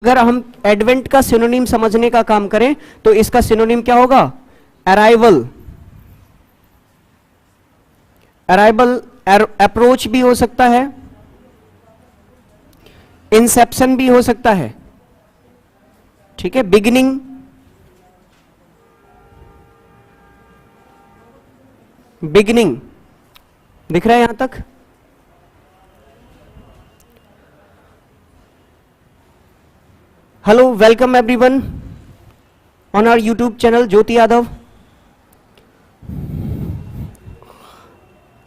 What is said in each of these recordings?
अगर हम एडवेंट का सिनोनिम समझने का काम करें तो इसका सिनोनिम क्या होगा? अराइवल। अराइवल अप्रोच भी हो सकता है, इंसेप्शन भी हो सकता है, ठीक है, बिगिनिंग, बिगिनिंग दिख रहा है यहां तक? Hello, welcome everyone on our YouTube channel Jyoti Yadav.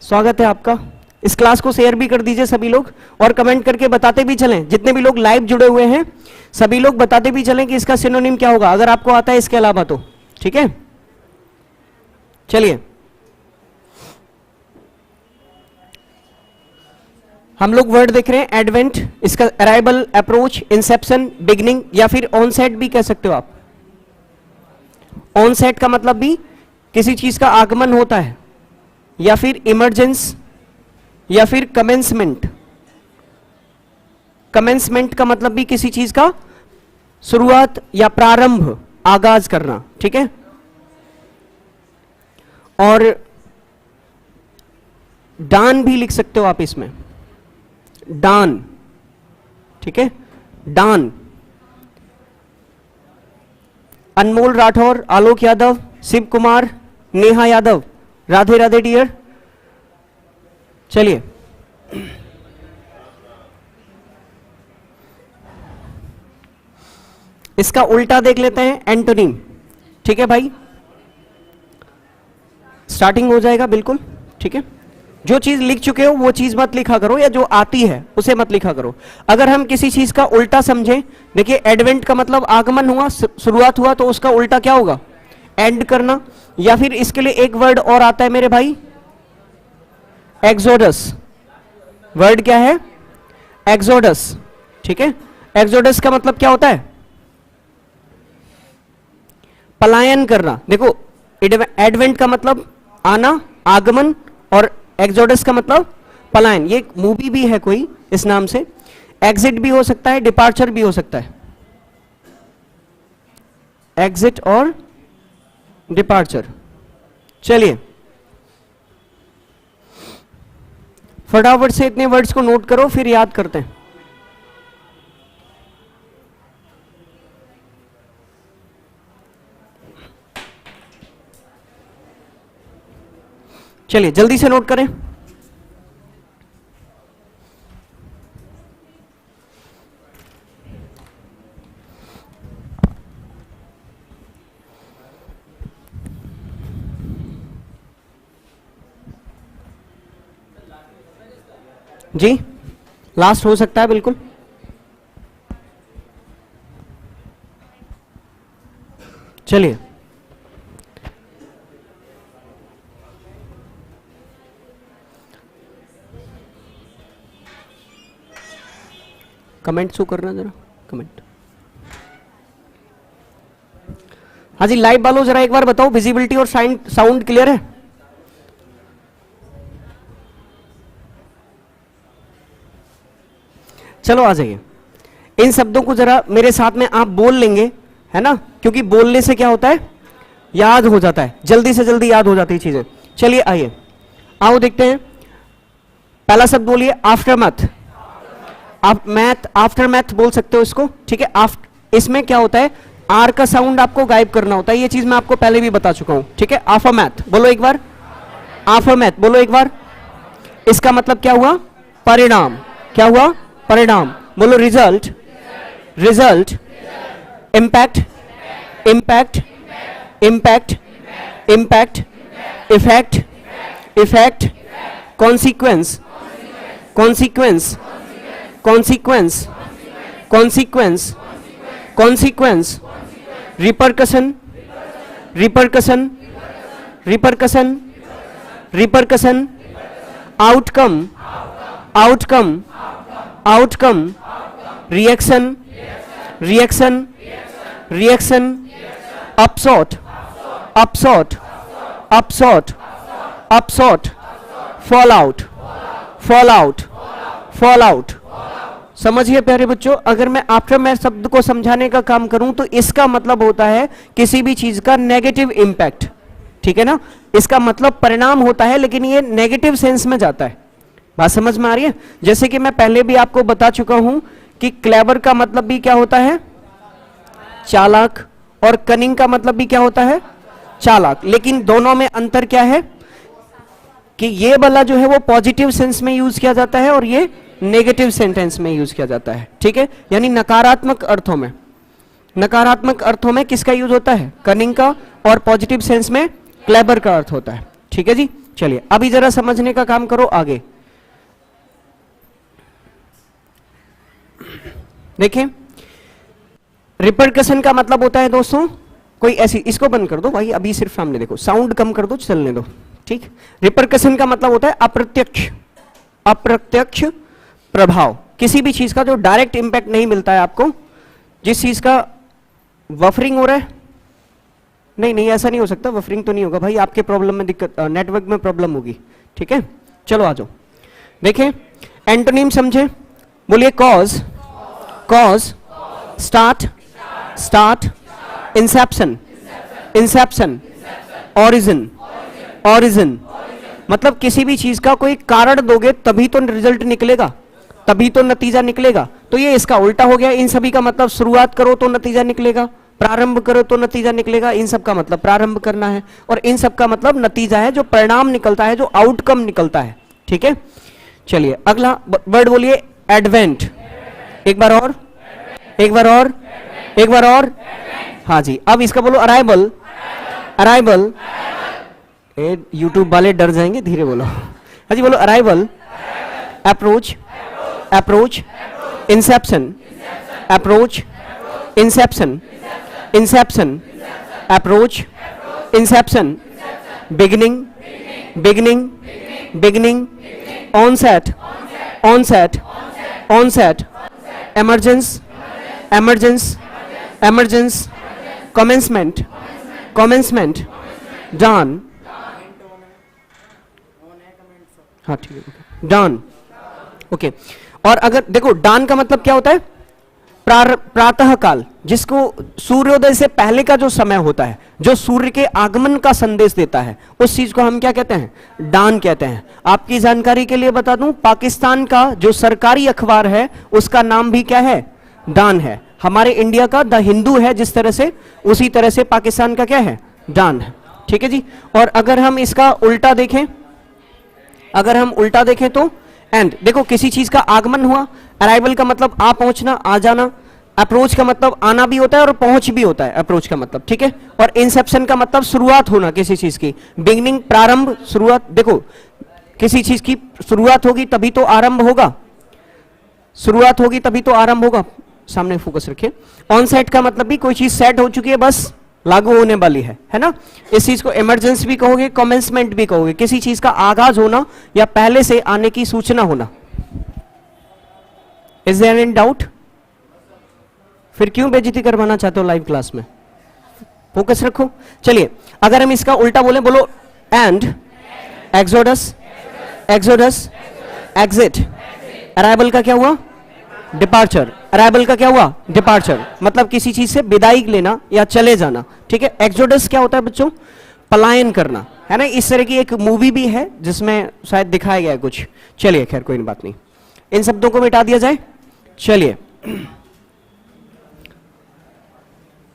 स्वागत है आपका। इस क्लास को शेयर भी कर दीजिए सभी लोग, और कमेंट करके बताते भी चलें, जितने भी लोग लाइव जुड़े हुए हैं सभी लोग बताते भी चलें कि इसका सिनोनिम क्या होगा, अगर आपको आता है इसके अलावा तो, ठीक है। चलिए, हम लोग वर्ड देख रहे हैं एडवेंट, इसका अराइवल, अप्रोच, इंसेप्शन, बिगनिंग या फिर ऑनसेट भी कह सकते हो आप। ऑनसेट का मतलब भी किसी चीज का आगमन होता है, या फिर इमरजेंस, या फिर कमेंसमेंट। कमेंसमेंट का मतलब भी किसी चीज का शुरुआत या प्रारंभ, आगाज करना, ठीक है। और डान भी लिख सकते हो आप इसमें, डान, ठीक है, डान। अनमोल राठौर, आलोक यादव, शिव कुमार, नेहा यादव, राधे राधे डियर। चलिए, इसका उल्टा देख लेते हैं, एंटोनिम, ठीक है भाई। स्टार्टिंग हो जाएगा बिल्कुल, ठीक है। जो चीज लिख चुके हो वो चीज मत लिखा करो, या जो आती है उसे मत लिखा करो। अगर हम किसी चीज का उल्टा समझें, देखिए एडवेंट का मतलब आगमन हुआ, शुरुआत हुआ, तो उसका उल्टा क्या होगा? एंड करना। या फिर इसके लिए एक वर्ड और आता है मेरे भाई, एक्सोडस। वर्ड क्या है? एक्सोडस, ठीक है। एक्सोडस का मतलब क्या होता है? पलायन करना। देखो, एडवेंट का मतलब आना, आगमन, और एक्सोडस का मतलब पलायन। ये मूवी भी है कोई इस नाम से। एग्जिट भी हो सकता है, डिपार्चर भी हो सकता है, एग्जिट और डिपार्चर। चलिए, फटाफट से इतने वर्ड्स को नोट करो, फिर याद करते हैं। चलिए जल्दी से नोट करें। जी, लास्ट हो सकता है बिल्कुल। चलिए, कमेंट शो करना जरा, कमेंट। हाँ जी, लाइव वालों जरा एक बार बताओ, विजिबिलिटी और साउंड क्लियर है? चलो आ जाइए। इन शब्दों को जरा मेरे साथ में आप बोल लेंगे, है ना, क्योंकि बोलने से क्या होता है? याद हो जाता है, जल्दी से जल्दी याद हो जाती है चीजें। चलिए आइए, आओ देखते हैं। पहला शब्द बोलिए, आफ्टरमैथ। आप मैथ, आफ्टर मैथ बोल सकते हो इसको, ठीक है। इसमें क्या होता है? आर का साउंड आपको गायब करना होता है, ये चीज मैं आपको पहले भी बता चुका हूं, ठीक है। आफ्टर मैथ बोलो एक बार, आफ्टर मैथ बोलो एक बार। इसका मतलब क्या हुआ? परिणाम। क्या हुआ? परिणाम। बोलो result, result, impact, impact, impact, impact, effect, effect, consequence, consequence, consequence, consequence, consequence, repercussion, repercussion, repercussion, repercussion, outcome, outcome, outcome, reaction, reaction, reaction, upshot, upshot, upshot, upshot, fallout, fallout, fallout, समझिए प्यारे बच्चों, अगर मैं आफ्टर मैथ शब्द को समझाने का काम करूं तो इसका मतलब होता है किसी भी चीज का नेगेटिव इंपैक्ट, ठीक है ना, इसका मतलब परिणाम होता है, लेकिन ये नेगेटिव सेंस में जाता है। बात समझ में आ रही है? जैसे कि मैं पहले भी आपको बता चुका हूं कि क्लेवर का मतलब भी क्या होता है, चालाक, और कनिंग का मतलब भी क्या होता है, चालाक, लेकिन दोनों में अंतर क्या है कि ये वाला जो है वो पॉजिटिव सेंस में यूज किया जाता है और ये नेगेटिव सेंटेंस में यूज किया जाता है, ठीक है, यानी नकारात्मक अर्थों में, नकारात्मक अर्थों में किसका यूज होता है, कनिंग का, और पॉजिटिव सेंस में क्लेवर का अर्थ होता है, ठीक है जी। चलिए अभी जरा समझने का काम करो आगे। देखें, रिपरकशन का मतलब होता है दोस्तों कोई ऐसी, इसको बंद कर दो भाई, अभी सिर्फ सामने देखो, साउंड कम कर दो, चलने दो, ठीक। रिपरकशन का मतलब होता है अप्रत्यक्ष, अप्रत्यक्ष प्रभाव, किसी भी चीज का जो डायरेक्ट इंपैक्ट नहीं मिलता है आपको, जिस चीज का वफरिंग हो रहा है, नहीं नहीं ऐसा नहीं हो सकता, वफरिंग तो नहीं होगा भाई, आपके प्रॉब्लम में दिक्कत, नेटवर्क में प्रॉब्लम होगी, ठीक है। चलो आ जाओ, देखें एंटोनिम समझे, बोलिए cause, cause, start, start, Inception, Inception, origin, origin, मतलब किसी भी चीज का कोई कारण दोगे तभी तो रिजल्ट निकलेगा, तभी तो नतीजा निकलेगा, तो ये इसका उल्टा हो गया। इन सभी का मतलब शुरुआत करो तो नतीजा निकलेगा, प्रारंभ करो तो नतीजा निकलेगा, इन सब का मतलब प्रारंभ करना है, और इन सब का मतलब नतीजा है, जो परिणाम निकलता है, जो आउटकम निकलता है, ठीक है। चलिए अगला वर्ड बोलिए एडवेंट, एक बार और, एक बार और, एक बार और, हाँ जी। अब इसका बोलो अराइवल, अराइवल, यूट्यूब वाले डर जाएंगे, धीरे बोलो, हाँ जी बोलो arrival, approach, approach, inception, approach, inception, inception, approach, inception, beginning, beginning, beginning, onset, onset, onset, emergence, emergence, emergence, commencement, commencement, dawn, हाँ ठीक है, dawn, ओके। और अगर देखो dawn का मतलब क्या होता है, प्रातः काल, जिसको सूर्योदय से पहले का जो समय होता है, जो सूर्य के आगमन का संदेश देता है, उस चीज को हम क्या कहते हैं, डान कहते हैं। आपकी जानकारी के लिए बता दूं, पाकिस्तान का जो सरकारी अखबार है उसका नाम भी क्या है, डान है। हमारे इंडिया का द हिंदू है जिस तरह से, उसी तरह से पाकिस्तान का क्या है, डान है, ठीक है जी। और अगर हम इसका उल्टा देखें, अगर हम उल्टा देखें तो एंड, देखो किसी चीज का आगमन हुआ, अराइवल का मतलब आ पहुंचना, आ जाना, अप्रोच का मतलब आना भी होता है और पहुंच भी होता है, अप्रोच का मतलब, ठीक है। और इंसेप्शन का मतलब शुरुआत होना किसी चीज की, बिगिनिंग, प्रारंभ, शुरुआत। देखो किसी चीज की शुरुआत होगी तभी तो आरंभ होगा, शुरुआत होगी तभी तो आरंभ होगा। सामने फोकस रखिए। ऑन सेट का मतलब भी कोई चीज सेट हो चुकी है, बस लागू होने वाली है ना। इस चीज को इमरजेंसी भी कहोगे, कमेंसमेंट भी कहोगे, किसी चीज का आगाज होना या पहले से आने की सूचना होना। Is there any doubt? फिर क्यों बेइज्जती करवाना चाहते हो लाइव क्लास में? फोकस रखो। चलिए अगर हम इसका उल्टा बोले, बोलो and, exodus, exodus, exit. Arrival का क्या हुआ, डिपार्चर। अराइवल का क्या हुआ, डिपार्चर, मतलब किसी चीज से विदाई लेना या चले जाना, ठीक है। एक्सोडस क्या होता है बच्चों, पलायन करना, है ना। इस तरह की एक मूवी भी है जिसमें शायद दिखाया गया है कुछ। चलिए खैर कोई बात नहीं, इन शब्दों को मिटा दिया जाए। चलिए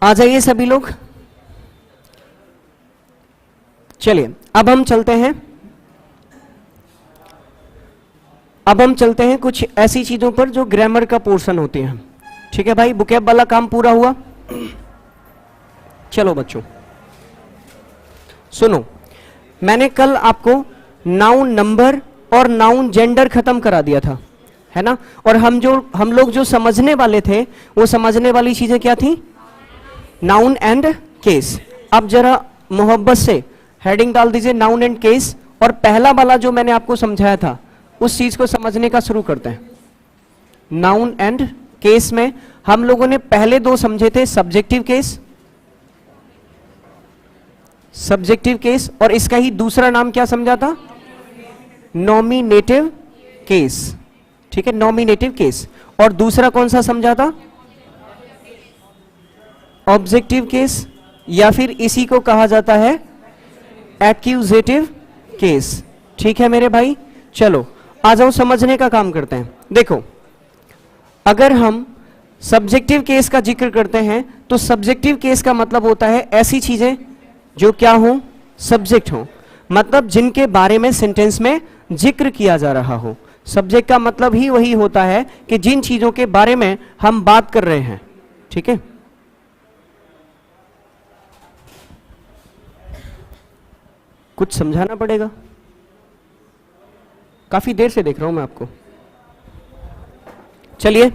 आ जाइए सभी लोग। चलिए अब हम चलते हैं, अब हम चलते हैं कुछ ऐसी चीजों पर जो ग्रामर का पोर्शन होती हैं, ठीक है भाई। बुकेब वाला काम पूरा हुआ। चलो बच्चों सुनो, मैंने कल आपको नाउन नंबर और नाउन जेंडर खत्म करा दिया था, है ना। और हम लोग जो समझने वाले थे, वो समझने वाली चीजें क्या थी, नाउन एंड केस। अब जरा मोहब्बत से हेडिंग डाल दीजिए, नाउन एंड केस, और पहला वाला जो मैंने आपको समझाया था उस चीज को समझने का शुरू करते हैं। नाउन एंड केस में हम लोगों ने पहले दो समझे थे, सब्जेक्टिव केस, सब्जेक्टिव केस, और इसका ही दूसरा नाम क्या समझा था, नॉमिनेटिव केस, ठीक है, नॉमिनेटिव केस। और दूसरा कौन सा समझा था? ऑब्जेक्टिव केस, या फिर इसी को कहा जाता है एक्यूजेटिव केस। ठीक है मेरे भाई, चलो आ जाओ समझने का काम करते हैं। देखो, अगर हम सब्जेक्टिव केस का जिक्र करते हैं तो सब्जेक्टिव केस का मतलब होता है ऐसी चीजें जो क्या हो, सब्जेक्ट हो, मतलब जिनके बारे में सेंटेंस में जिक्र किया जा रहा हो। सब्जेक्ट का मतलब ही वही होता है कि जिन चीजों के बारे में हम बात कर रहे हैं। ठीक है, कुछ समझाना पड़ेगा, काफी देर से देख रहा हूं मैं आपको। चलिए,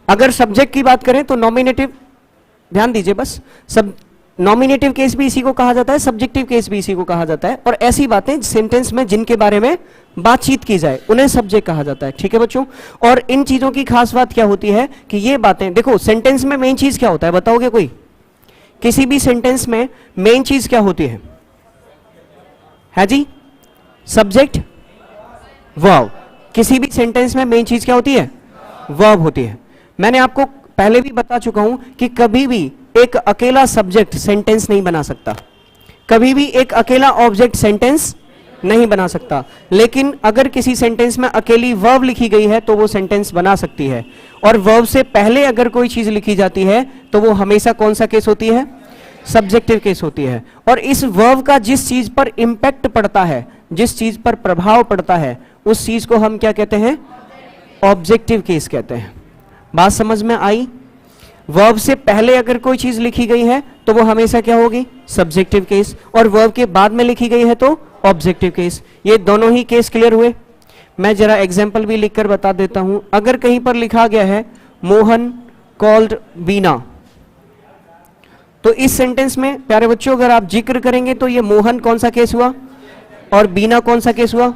अगर सब्जेक्ट की बात करें तो नॉमिनेटिव, ध्यान दीजिए बस, सब नॉमिनेटिव केस भी इसी को कहा जाता है, सब्जेक्टिव केस भी इसी को कहा जाता है, और ऐसी बातें सेंटेंस में जिनके बारे में बातचीत की जाए उन्हें सब्जेक्ट कहा जाता है। ठीक है बच्चों, और इन चीजों की खास बात क्या होती है कि ये बातें, देखो सेंटेंस में मेन चीज क्या होता है बताओगे कोई? किसी भी सेंटेंस में मेन चीज क्या होती है जी? Subject, verb. किसी भी सेंटेंस में मेन चीज क्या होती है? वर्ब होती है। मैंने आपको पहले भी बता चुका हूं कि कभी भी एक अकेला सब्जेक्ट सेंटेंस नहीं बना सकता, कभी भी एक अकेला ऑब्जेक्ट सेंटेंस नहीं बना सकता, लेकिन अगर किसी सेंटेंस में अकेली वर्ब लिखी गई है तो वो सेंटेंस बना सकती है। और वर्ब से पहले अगर कोई चीज लिखी जाती है तो वो हमेशा कौन सा केस होती है? सब्जेक्टिव केस होती है। और इस वर्ब का जिस चीज पर इंपैक्ट पड़ता है, जिस चीज पर प्रभाव पड़ता है, उस चीज को हम क्या कहते हैं? ऑब्जेक्टिव केस कहते हैं। बात समझ में आई? वर्ब से पहले अगर कोई चीज लिखी गई है तो वो हमेशा क्या होगी? सब्जेक्टिव केस, और वर्ब के बाद में लिखी गई है तो ऑब्जेक्टिव केस। ये दोनों ही केस क्लियर हुए? मैं जरा एग्जाम्पल भी लिखकर बता देता हूं। अगर कहीं पर लिखा गया है मोहन कॉल्ड बीना, तो इस सेंटेंस में प्यारे बच्चों अगर आप जिक्र करेंगे तो ये मोहन कौन सा केस हुआ और बीना कौन सा केस हुआ?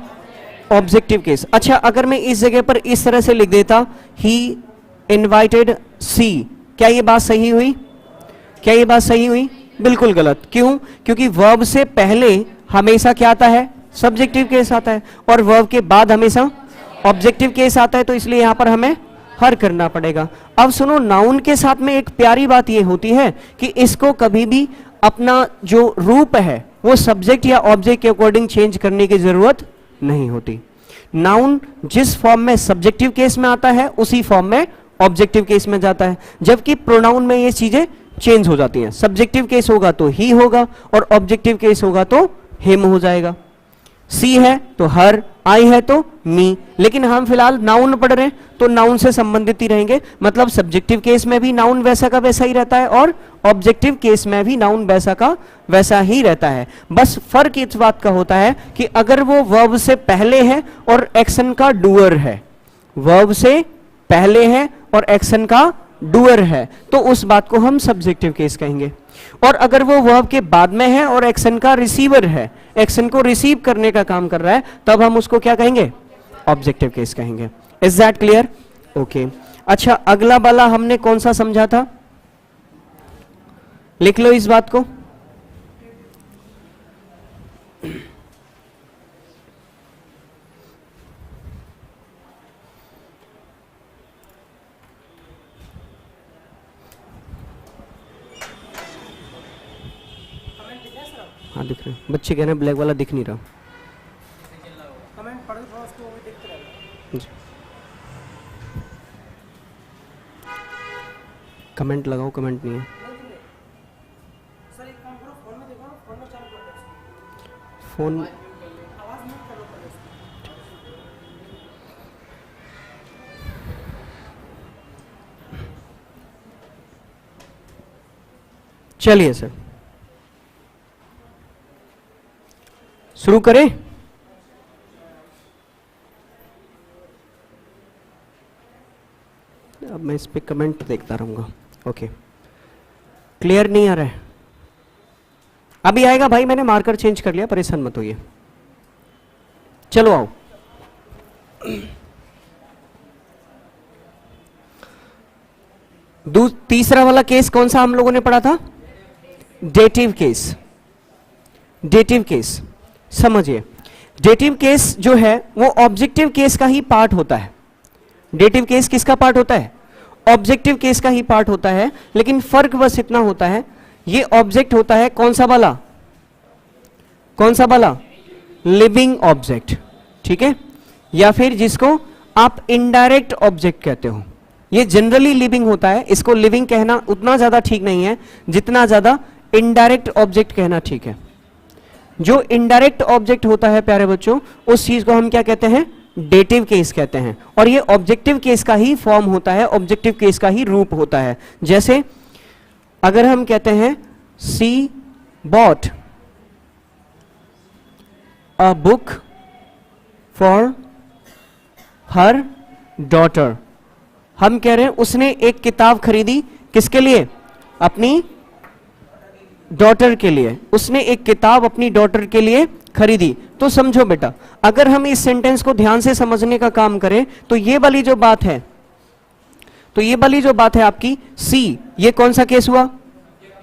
Objective case. अच्छा, अगर मैं इस जगह पर इस तरह से लिख देता ही इनवाइटेड सी, क्या ये बात सही हुई? क्या ये बात सही हुई? बिल्कुल गलत। क्यों? क्योंकि वर्ब से पहले हमेशा क्या आता है? सब्जेक्टिव केस आता है, और वर्ब के बाद हमेशा ऑब्जेक्टिव केस आता है, तो इसलिए यहां पर हमें हर करना पड़ेगा। अब सुनो, नाउन के साथ में एक प्यारी बात ये होती है कि इसको कभी भी अपना जो रूप है वो सब्जेक्ट या ऑब्जेक्ट के अकॉर्डिंग चेंज करने की जरूरत नहीं होती। नाउन जिस फॉर्म में सब्जेक्टिव केस में आता है उसी फॉर्म में ऑब्जेक्टिव केस में जाता है, जबकि प्रोनाउन में ये चीजें चेंज हो जाती हैं। सब्जेक्टिव केस होगा तो ही होगा, और ऑब्जेक्टिव केस होगा तो हिम हो जाएगा। सी है तो हर, आई है तो मी, लेकिन हम फिलहाल नाउन पढ़ रहे हैं तो नाउन से संबंधित ही रहेंगे। मतलब सब्जेक्टिव केस में भी नाउन वैसा का वैसा ही रहता है, और ऑब्जेक्टिव केस में भी नाउन वैसा का वैसा ही रहता है। बस फर्क इस बात का होता है कि अगर वो वर्ब से पहले है और एक्शन का डूअर है, वर्ब से पहले है और एक्शन का डूअर है, तो उस बात को हम सब्जेक्टिव केस कहेंगे। और अगर वो वर्ब के बाद में है और एक्शन का रिसीवर है, एक्शन को रिसीव करने का काम कर रहा है, तब हम उसको क्या कहेंगे? ऑब्जेक्टिव केस कहेंगे। Is that clear? ओके। अच्छा, अगला वाला हमने कौन सा समझा था? लिख लो इस बात को। हाँ दिख रहे हैं, बच्चे कह रहे हैं ब्लैक वाला दिख नहीं रहा। कमेंट पढ़ रहा उसको, वो देखते रहेगा। कमेंट लगाओ, कमेंट नहीं है। सर एक काम करो, फोन में देखो, फोन में चालू कर दो। फोन आवाज मत करो पहले। चलिए सर शुरू करें। अब मैं इस पे कमेंट देखता रहूंगा। ओके, क्लियर नहीं आ रहा है? अभी आएगा भाई, मैंने मार्कर चेंज कर लिया, परेशान मत होइए। चलो आओ। तीसरा वाला केस कौन सा हम लोगों ने पढ़ा था? Dative case. डेटिव केस समझिए, डेटिव केस जो है वो ऑब्जेक्टिव केस का ही पार्ट होता है। डेटिव केस किसका पार्ट होता है? ऑब्जेक्टिव केस का ही पार्ट होता है, लेकिन फर्क बस इतना होता है, ये ऑब्जेक्ट होता है कौन सा वाला? कौन सा वाला? लिविंग ऑब्जेक्ट, ठीक है, या फिर जिसको आप इनडायरेक्ट ऑब्जेक्ट कहते हो। ये जनरली लिविंग होता है, इसको लिविंग कहना उतना ज्यादा ठीक नहीं है जितना ज्यादा इनडायरेक्ट ऑब्जेक्ट कहना ठीक है। जो इनडायरेक्ट ऑब्जेक्ट होता है प्यारे बच्चों, उस चीज को हम क्या कहते हैं? डेटिव केस कहते हैं। और ये ऑब्जेक्टिव केस का ही फॉर्म होता है, ऑब्जेक्टिव केस का ही रूप होता है। जैसे अगर हम कहते हैं she bought a book for her daughter, हम कह रहे हैं उसने एक किताब खरीदी, किसके लिए? अपनी डॉटर के लिए। उसने एक किताब अपनी डॉटर के लिए खरीदी। तो समझो बेटा, अगर हम इस सेंटेंस को ध्यान से समझने का काम करें तो ये वाली जो बात है, तो ये वाली जो बात है आपकी सी, ये कौन सा केस हुआ?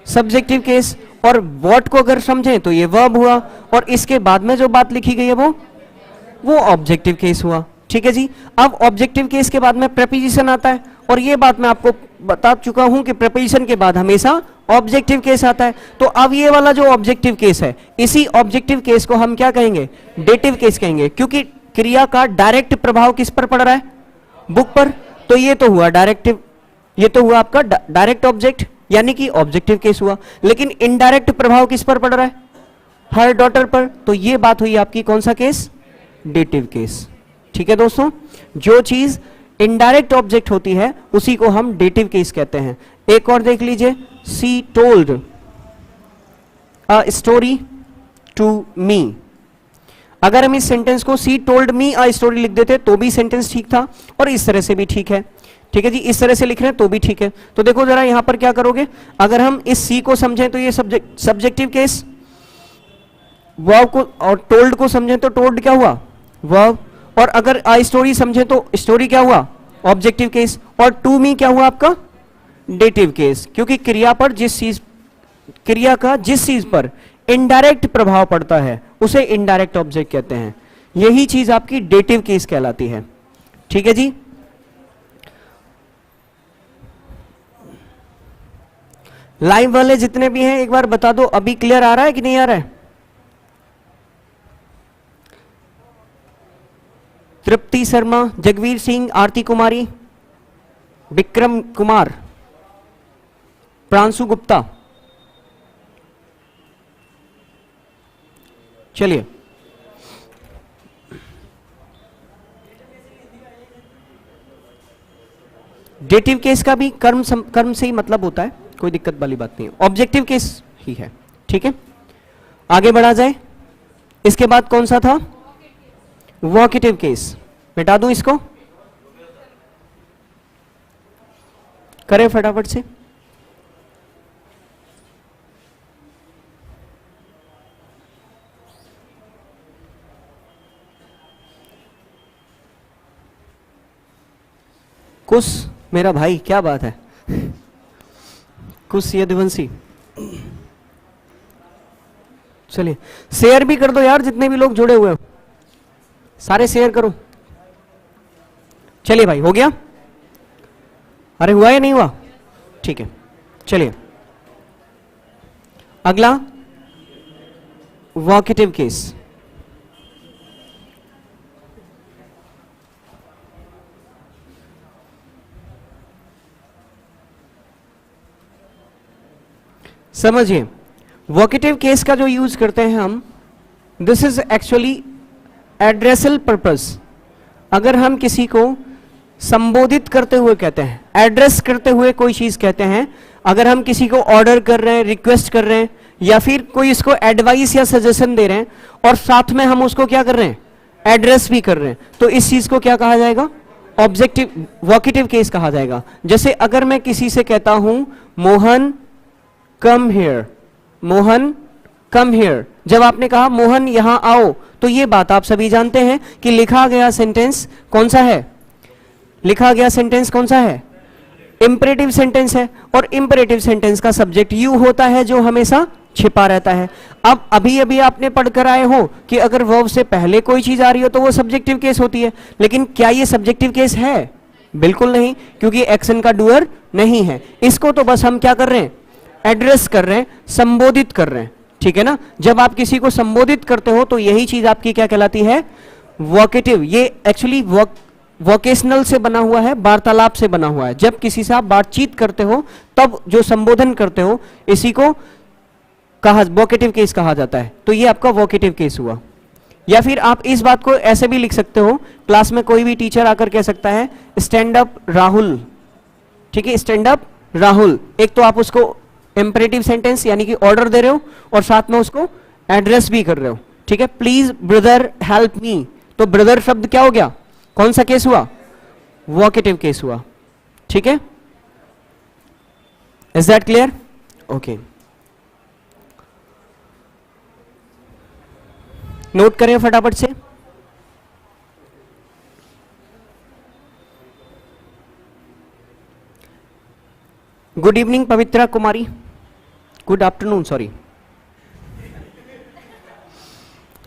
Subjective case. और व्हाट को अगर समझें तो ये वर्ब हुआ, और इसके बाद में जो बात लिखी गई है वो ऑब्जेक्टिव केस हुआ। ठीक है जी। अब ऑब्जेक्टिव केस के बाद में प्रेपोजिशन आता है, और ये बात मैं आपको बता चुका हूं कि प्रेपोजिशन के बाद हमेशा ऑब्जेक्टिव केस आता है। तो अब ये वाला जो ऑब्जेक्टिव केस है, इसी ऑब्जेक्टिव केस को हम क्या कहेंगे? डेटिव केस कहेंगे, क्योंकि क्रिया का डायरेक्ट प्रभाव किस पर पड़ रहा है? बुक पर। तो ये तो हुआ डायरेक्टिव, ये तो हुआ आपका डायरेक्ट ऑब्जेक्ट, यानी कि ऑब्जेक्टिव केस हुआ। लेकिन इनडायरेक्ट प्रभाव किस पर पड़ रहा है? हर डॉटर पर। तो ये बात हुई आपकी कौन सा केस? Dative case. ठीक है दोस्तों, जो चीज इनडायरेक्ट ऑब्जेक्ट होती है उसी को हम डेटिव केस कहते हैं। एक और देख लीजिए, she told a story to me. अगर हम इस सेंटेंस को सी टोल्ड मी अ स्टोरी लिख देते तो भी सेंटेंस ठीक था, और इस तरह से भी ठीक है। ठीक है जी, इस तरह से लिख रहे हैं तो भी ठीक है। तो देखो जरा यहां पर क्या करोगे, अगर हम इस सी को समझें तो ये सब्जेक्टिव केस, वर्ब को और टोल्ड को समझें तो टोल्ड क्या हुआ? वर्ब। और अगर आई स्टोरी समझे तो स्टोरी क्या हुआ? Objective case. और टू मी क्या हुआ आपका? Dative case. क्योंकि क्रिया पर क्रिया का जिस चीज पर इनडायरेक्ट प्रभाव पड़ता है उसे इनडायरेक्ट ऑब्जेक्ट कहते हैं। यही चीज आपकी डेटिव केस कहलाती है। ठीक है जी। लाइव वाले जितने भी हैं एक बार बता दो, अभी क्लियर आ रहा है कि नहीं आ रहा है? तृप्ति शर्मा, जगवीर सिंह, आरती कुमारी, विक्रम कुमार, प्रांशु गुप्ता। चलिए, डेटिव केस का भी कर्म से ही मतलब होता है, कोई दिक्कत वाली बात नहीं है, ऑब्जेक्टिव केस ही है। ठीक है, आगे बढ़ा जाए। इसके बाद कौन सा था? Vocative case. मिटा दूं इसको, करें फटाफट से। कुछ मेरा भाई, क्या बात है, कुछ यदुवंशी। चलिए शेयर भी कर दो यार, जितने भी लोग जुड़े हुए हो सारे शेयर करो। चलिए भाई, हो गया? अरे हुआ या नहीं हुआ? ठीक है, चलिए अगला वोकेटिव केस। समझिए, वोकेटिव केस का जो यूज करते हैं हम, this is actually addressal purpose. अगर हम किसी को संबोधित करते हुए कहते हैं, एड्रेस करते हुए कोई चीज कहते हैं, अगर हम किसी को ऑर्डर कर रहे हैं, रिक्वेस्ट कर रहे हैं, या फिर कोई इसको एडवाइस या सजेशन दे रहे हैं, और साथ में हम उसको क्या कर रहे हैं? एड्रेस भी कर रहे हैं, तो इस चीज को क्या कहा जाएगा? ऑब्जेक्टिव वोकेटिव केस कहा जाएगा। जैसे अगर मैं किसी से कहता हूं Mohan come here, Mohan come here, जब आपने कहा मोहन यहां आओ, तो ये बात आप सभी जानते हैं कि लिखा गया सेंटेंस कौन सा है? लिखा गया सेंटेंस कौन सा है? इंपरेटिव सेंटेंस है, और इंपरेटिव सेंटेंस का सब्जेक्ट यू होता है जो हमेशा छिपा रहता है। अब अभी अभी आपने पढ़कर आए हो कि अगर वर्ब से पहले कोई चीज आ रही हो तो वो सब्जेक्टिव केस होती है, लेकिन क्या ये सब्जेक्टिव केस है? बिल्कुल नहीं, क्योंकि एक्शन का डूअर नहीं है। इसको तो बस हम क्या कर रहे हैं, एड्रेस कर रहे हैं, संबोधित कर रहे हैं, ठीक है ना। जब आप किसी को संबोधित करते हो तो यही चीज आपकी क्या कहलाती है, वोकेटिव। ये एक्चुअली वोकेशनल से बना हुआ है, वार्तालाप से बना हुआ है। जब किसी से आप बातचीत करते हो तब जो संबोधन करते हो, इसी को कहा वोकेटिव केस कहा जाता है। तो ये आपका वोकेटिव केस हुआ। या फिर आप इस बात को ऐसे भी लिख सकते हो, क्लास में कोई भी टीचर आकर कह सकता है स्टैंड अप राहुल, ठीक है, स्टैंड अप राहुल। एक तो आप उसको इंपरेटिव सेंटेंस यानी कि ऑर्डर दे रहे हो और साथ में उसको एड्रेस भी कर रहे हो, ठीक है। प्लीज ब्रदर हेल्प मी, तो ब्रदर शब्द क्या हो गया, कौन सा केस हुआ, वोकेटिव केस हुआ, ठीक है। Is that clear? Okay, note करें फटाफट से। Good evening Pavitra Kumari, good afternoon, sorry,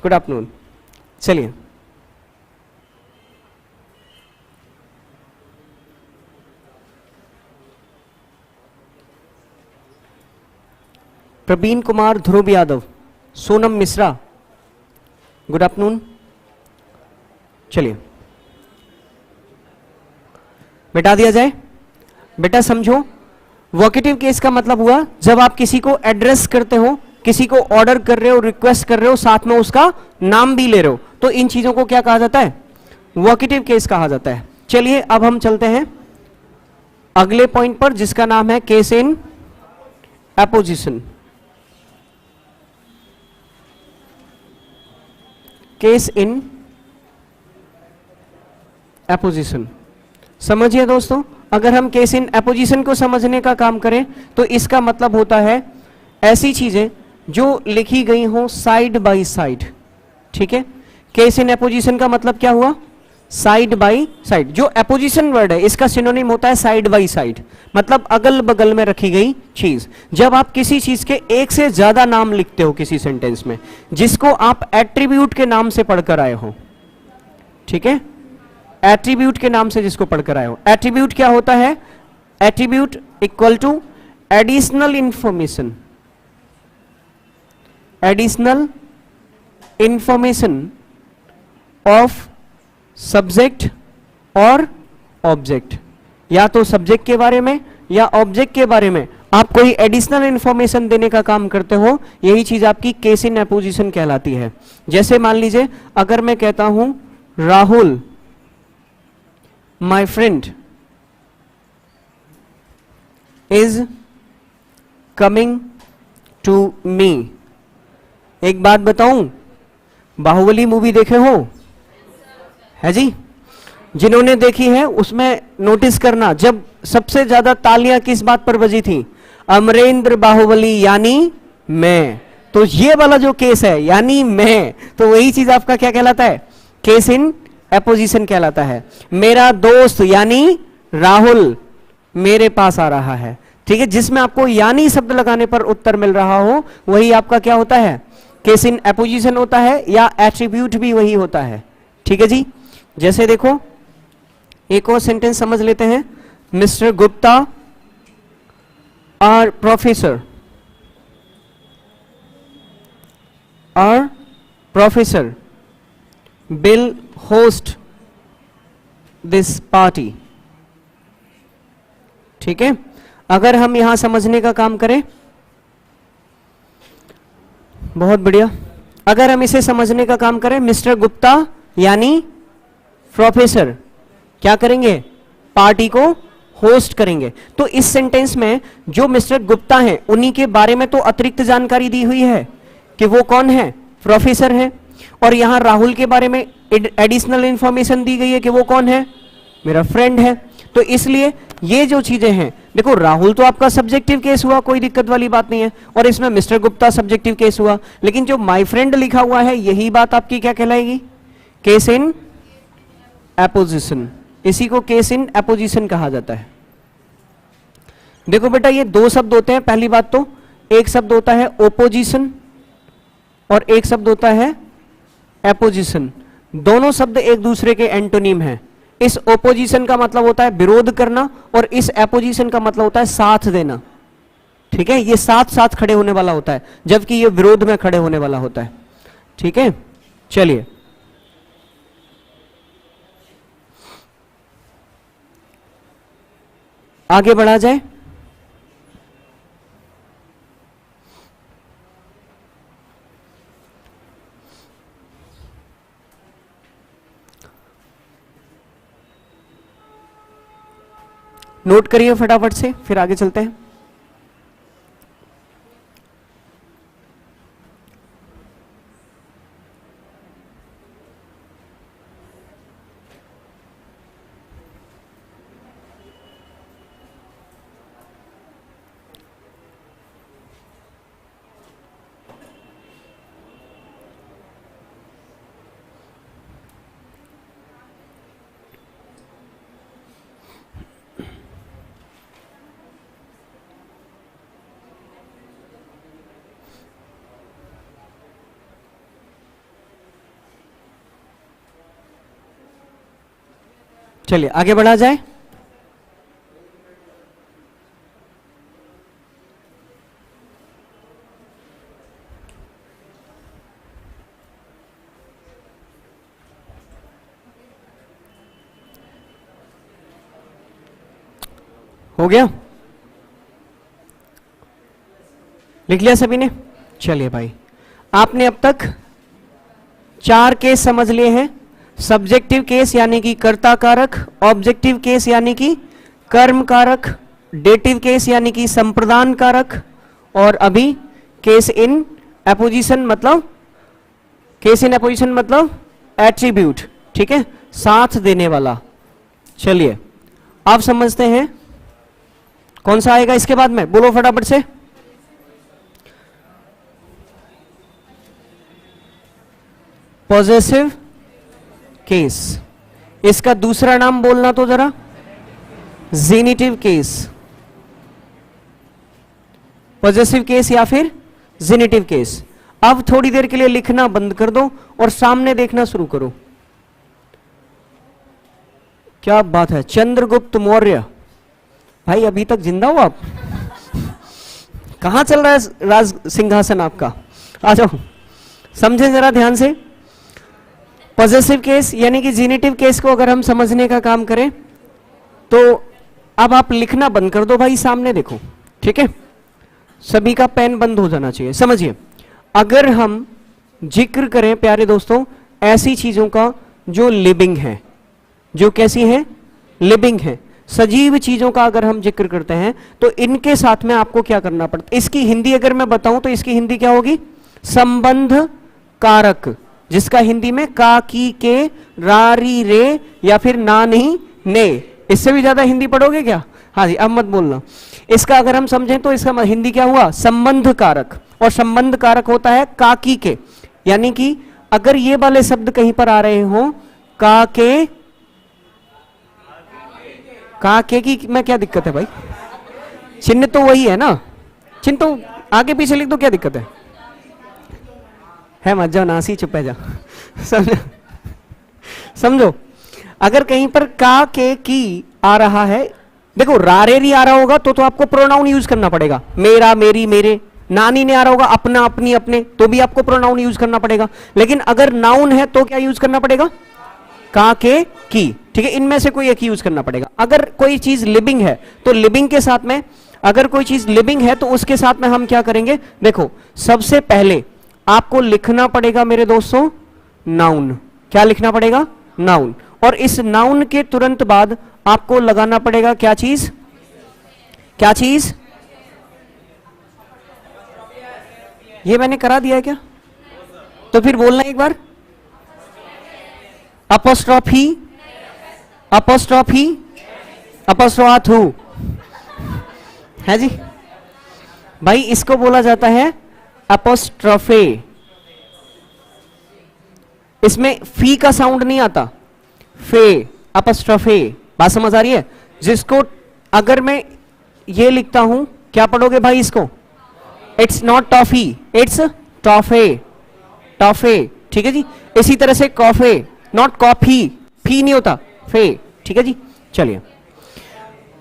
good afternoon. चलिए, प्रवीण कुमार, ध्रुव यादव, सोनम मिश्रा, गुड आफ्टरनून। चलिए, मिटा दिया जाए। बेटा समझो, वोकेटिव केस का मतलब हुआ जब आप किसी को एड्रेस करते हो, किसी को ऑर्डर कर रहे हो, रिक्वेस्ट कर रहे हो, साथ में उसका नाम भी ले रहे हो, तो इन चीजों को क्या कहा जाता है, वोकेटिव केस कहा जाता है। चलिए अब हम चलते हैं अगले पॉइंट पर, जिसका नाम है case in apposition. Case in apposition समझिए दोस्तों, अगर हम केस इन एपोजिशन को समझने का काम करें तो इसका मतलब होता है ऐसी चीजें जो लिखी गई हो साइड बाय साइड, ठीक है। केस इन एपोजिशन का मतलब क्या हुआ, साइड बाय साइड। जो एपोजिशन वर्ड है इसका सिनोनिम होता है साइड बाय साइड, मतलब अगल बगल में रखी गई चीज। जब आप किसी चीज के एक से ज्यादा नाम लिखते हो किसी सेंटेंस में, जिसको आप एट्रीब्यूट के नाम से पढ़कर आए हो, ठीक है, एट्रीब्यूट के नाम से जिसको पढ़कर आए हो। एट्रीब्यूट क्या होता है, attribute equal to additional information, additional information of subject और ऑब्जेक्ट। या तो सब्जेक्ट के बारे में या ऑब्जेक्ट के बारे में आप कोई एडिशनल इंफॉर्मेशन देने का काम करते हो, यही चीज आपकी केस इन एपोजिशन कहलाती है। जैसे मान लीजिए अगर मैं कहता हूं Rahul my friend is coming to me. एक बात बताऊं, बाहुबली मूवी देखे हो, है जी, जिन्होंने देखी है उसमें नोटिस करना, जब सबसे ज्यादा तालियां किस बात पर बजी थी, अमरेंद्र बाहुबली यानी मैं। तो ये वाला जो केस है यानी मैं, तो वही चीज आपका क्या कहलाता है, केस इन एपोजिशन कहलाता है। मेरा दोस्त यानी राहुल मेरे पास आ रहा है, ठीक है, जिसमें आपको यानी शब्द लगाने पर उत्तर मिल रहा हो, वही आपका क्या होता है, केस इन एपोजिशन होता है, या एट्रीब्यूट भी वही होता है, ठीक है जी। जैसे देखो एक और सेंटेंस समझ लेते हैं, मिस्टर गुप्ता और professor will host this party, ठीक है। अगर हम यहां समझने का काम करें, बहुत बढ़िया, अगर हम इसे समझने का काम करें, मिस्टर गुप्ता यानी प्रोफेसर क्या करेंगे, पार्टी को होस्ट करेंगे। तो इस सेंटेंस में जो मिस्टर गुप्ता हैं उन्हीं के बारे में तो अतिरिक्त जानकारी दी हुई है कि वो कौन है, प्रोफेसर हैं, और यहां राहुल के बारे में एडिशनल इंफॉर्मेशन दी गई है कि वो कौन है, मेरा फ्रेंड है। तो इसलिए ये जो चीजें हैं, देखो राहुल तो आपका सब्जेक्टिव केस हुआ, कोई दिक्कत वाली बात नहीं है, और इसमें मिस्टर गुप्ता सब्जेक्टिव केस हुआ, लेकिन जो माय फ्रेंड लिखा हुआ है यही बात आपकी क्या कहलाएगी, केस इन एपोजिशन। इसी को केस इन एपोजिशन कहा जाता है। देखो बेटा ये दो शब्द होते हैं, पहली बात तो एक शब्द होता है ओपोजिशन और एक शब्द होता है एपोजिशन। दोनों शब्द एक दूसरे के एंटोनिम हैं। इस ओपोजिशन का मतलब होता है विरोध करना, और इस एपोजिशन का मतलब होता है साथ देना। ठीक है, ये साथ साथ खड़े होने वाला होता है, जबकि ये विरोध में खड़े होने वाला होता है। ठीक है, चलिए आगे बढ़ा जाए। नोट करिए फटाफट से, फिर आगे चलते हैं। चलिए आगे बढ़ा जाए। हो गया, लिख लिया सभी ने? चलिए भाई, आपने अब तक 4 केस समझ लिए हैं। सब्जेक्टिव केस यानी कि कर्ता कारक, ऑब्जेक्टिव केस यानी कि कर्म कारक, डेटिव केस यानी कि संप्रदान कारक, और अभी केस इन एपोजिशन मतलब एट्रीब्यूट। ठीक है, साथ देने वाला। चलिए आप समझते हैं कौन सा आएगा इसके बाद में, बोलो फटाफट से। पॉजेसिव केस, इसका दूसरा नाम बोलना तो जरा, जेनिटिव केस। पॉजेसिव केस या फिर जेनिटिव केस। अब थोड़ी देर के लिए लिखना बंद कर दो और सामने देखना शुरू करो। क्या बात है, चंद्रगुप्त मौर्य भाई, अभी तक जिंदा हो आप? कहां चल रहा है राज सिंहासन आपका? आ जाओ, समझे जरा ध्यान से। पॉजेसिव केस यानी कि जेनिटिव केस को अगर हम समझने का काम करें तो अब आप लिखना बंद कर दो भाई, सामने देखो। ठीक है, सभी का पेन बंद हो जाना चाहिए। समझिए, अगर हम जिक्र करें प्यारे दोस्तों ऐसी चीजों का जो लिविंग है, जो कैसी है? लिविंग है, सजीव चीजों का अगर हम जिक्र करते हैं तो इनके साथ में आपको क्या करना पड़ता है? इसकी हिंदी अगर मैं बताऊं तो इसकी हिंदी क्या होगी? संबंध कारक, जिसका हिंदी में का, की, के, रा, री, रे या फिर ना, नहीं, ने। इससे भी ज्यादा हिंदी पढ़ोगे क्या? हाँ जी, अब मत बोलना। इसका अगर हम समझें तो इसका हिंदी क्या हुआ? संबंध कारक। और संबंध कारक होता है का, की, के। यानी कि अगर ये वाले शब्द कहीं पर आ रहे हो, का के की में क्या दिक्कत है भाई? चिन्ह तो वही है ना, चिन्ह तो आगे पीछे लिख दो, क्या दिक्कत है? मत जाओ, नासी, चुप है जा। समझो, अगर कहीं पर का, के, की आ रहा है, देखो रारेरी आ रहा होगा तो आपको प्रोनाउन यूज करना पड़ेगा, मेरा, मेरी, मेरे। नानी ने आ रहा होगा, अपना, अपनी, अपने, तो भी आपको प्रोनाउन यूज करना पड़ेगा। लेकिन अगर नाउन है तो क्या यूज करना पड़ेगा? का, के, की। ठीक है, इनमें से कोई एक यूज करना पड़ेगा। अगर कोई चीज लिविंग है तो लिविंग के साथ में, अगर कोई चीज लिविंग है तो उसके साथ में हम क्या करेंगे? देखो, सबसे पहले आपको लिखना पड़ेगा मेरे दोस्तों नाउन। क्या लिखना पड़ेगा? नाउन। और इस नाउन के तुरंत बाद आपको लगाना पड़ेगा क्या चीज? क्या चीज? ये मैंने करा दिया है क्या? तो फिर बोलना एक बार। अपोस्ट्रोफी, अपोस्ट्रोफी, अपोस्ट्रोफू है जी भाई, इसको बोला जाता है अपोस्ट्रोफे। इसमें फी का साउंड नहीं आता, फे, अपोस्ट्रोफे। बात समझ आ रही है? जिसको अगर मैं ये लिखता हूं, क्या पढ़ोगे भाई इसको? It's not toffee, it's toffee, toffee. ठीक है जी। इसी तरह से कॉफे, नॉट कॉफी, फी नहीं होता, फे। ठीक है जी। चलिए,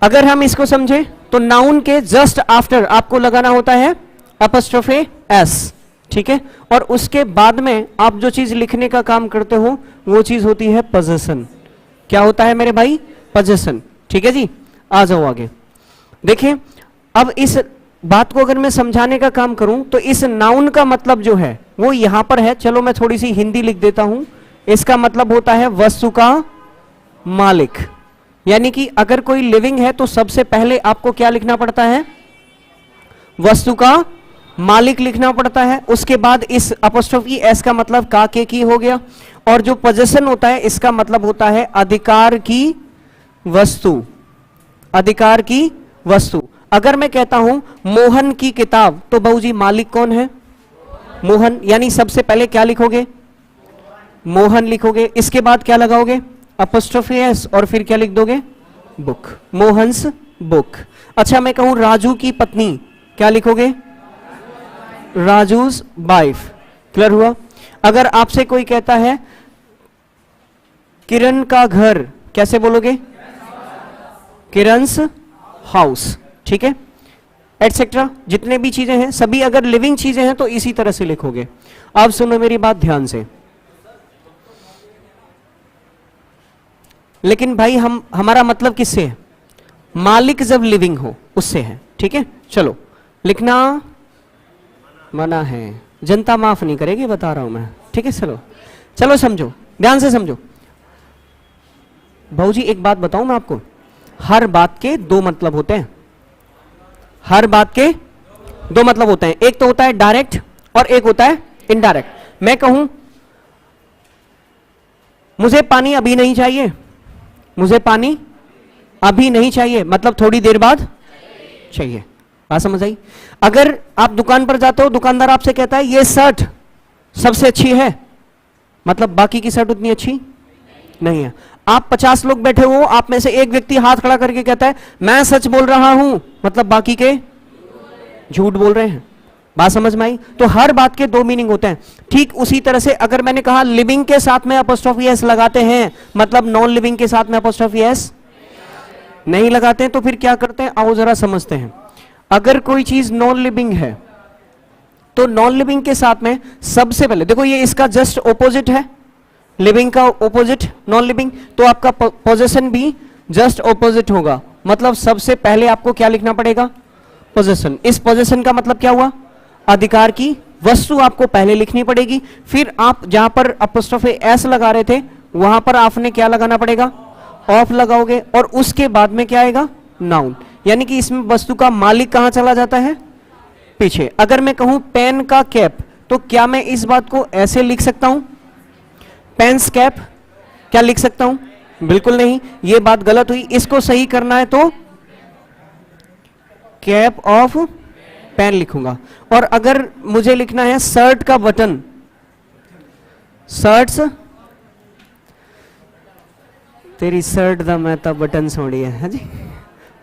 अगर हम इसको समझे तो नाउन के जस्ट आफ्टर आपको लगाना होता है अपॉस्ट्रोफे एस, ठीक है, और उसके बाद में आप जो चीज लिखने का काम करते हो वो चीज होती है पोजेशन। क्या होता है मेरे भाई? पोजेशन, ठीक है जी। आ जाओ आगे। देखिए, अब इस बात को अगर मैं समझाने का काम करूं तो इस नाउन का मतलब जो है वो यहां पर है। चलो मैं थोड़ी सी हिंदी लिख देता हूं। इसका मतलब होता है वस्तु का मालिक। यानी कि अगर कोई लिविंग है तो सबसे पहले आपको क्या लिखना पड़ता है? वस्तु का मालिक लिखना पड़ता है। उसके बाद इस अपॉस्ट्रोफी एस का मतलब का के की हो गया, और जो पोजेशन होता है इसका मतलब होता है अधिकार की वस्तु, अधिकार की वस्तु। अगर मैं कहता हूं मोहन की किताब, तो बहू जी मालिक कौन है? मोहन। यानी सबसे पहले क्या लिखोगे? मोहन लिखोगे। इसके बाद क्या लगाओगे? अपॉस्ट्रोफी एस, और फिर क्या लिख दोगे? Book, Mohan's book. अच्छा, मैं कहूं राजू की पत्नी, क्या लिखोगे? राजूज वाइफ। क्लियर हुआ? अगर आपसे कोई कहता है किरण का घर, कैसे बोलोगे? किरन्स हाउस, ठीक है, एटसेट्रा। जितने भी चीजें हैं सभी अगर लिविंग चीजें हैं तो इसी तरह से लिखोगे। अब सुनो मेरी बात ध्यान से। लेकिन भाई हमारा मतलब किससे है? मालिक जब लिविंग हो उससे है, ठीक है। चलो, लिखना मना है, जनता माफ नहीं करेगी, बता रहा हूं मैं, ठीक है। चलो चलो समझो, ध्यान से समझो। भाऊ जी एक बात बताऊं मैं आपको, हर बात के दो मतलब होते हैं। हर बात के दो मतलब होते हैं। एक तो होता है डायरेक्ट और एक होता है इनडायरेक्ट। मैं कहूं मुझे पानी अभी नहीं चाहिए, मुझे पानी अभी नहीं चाहिए मतलब थोड़ी देर बाद चाहिए। बात समझ आई? अगर आप दुकान पर जाते हो, दुकानदार आपसे कहता है ये शर्ट सबसे अच्छी है, मतलब बाकी की शर्ट उतनी अच्छी नहीं है। आप 50 लोग बैठे हो, आप में से एक व्यक्ति हाथ खड़ा करके कहता है मैं सच बोल रहा हूं, मतलब बाकी के झूठ बोल रहे हैं। बात समझ में आई? तो हर बात के दो मीनिंग होते हैं। ठीक उसी तरह से अगर मैंने कहा लिविंग के साथ में अपॉस्ट्रोफी एस लगाते हैं, मतलब नॉन लिविंग के साथ में अपॉस्ट्रोफी एस नहीं लगाते हैं, तो फिर क्या करते हैं? आओ जरा समझते हैं। अगर कोई चीज नॉन लिविंग है तो नॉन लिविंग के साथ में सबसे पहले देखो, ये इसका जस्ट ऑपोजिट है, लिविंग का ऑपोजिट नॉन लिविंग, तो आपका पोजेशन भी जस्ट ऑपोजिट होगा। मतलब सबसे पहले आपको क्या लिखना पड़ेगा? पोजेशन। इस पोजेशन का मतलब क्या हुआ? अधिकार की वस्तु आपको पहले लिखनी पड़ेगी। फिर आप जहां पर अपॉस्ट्रोफी एस लगा रहे थे वहां पर आपने क्या लगाना पड़ेगा? ऑफ लगाओगे, और उसके बाद में क्या आएगा? नाउन। यानी कि इसमें वस्तु का मालिक कहां चला जाता है? पीछे। अगर मैं कहूं पेन का कैप, तो क्या मैं इस बात को ऐसे लिख सकता हूं? पेन्स कैप क्या लिख सकता हूं? बिल्कुल नहीं, यह बात गलत हुई। इसको सही करना है तो कैप ऑफ पेन लिखूंगा। और अगर मुझे लिखना है शर्ट का बटन, शर्ट्स तेरी शर्ट दा मैं तो बटन छोड़ी है जी,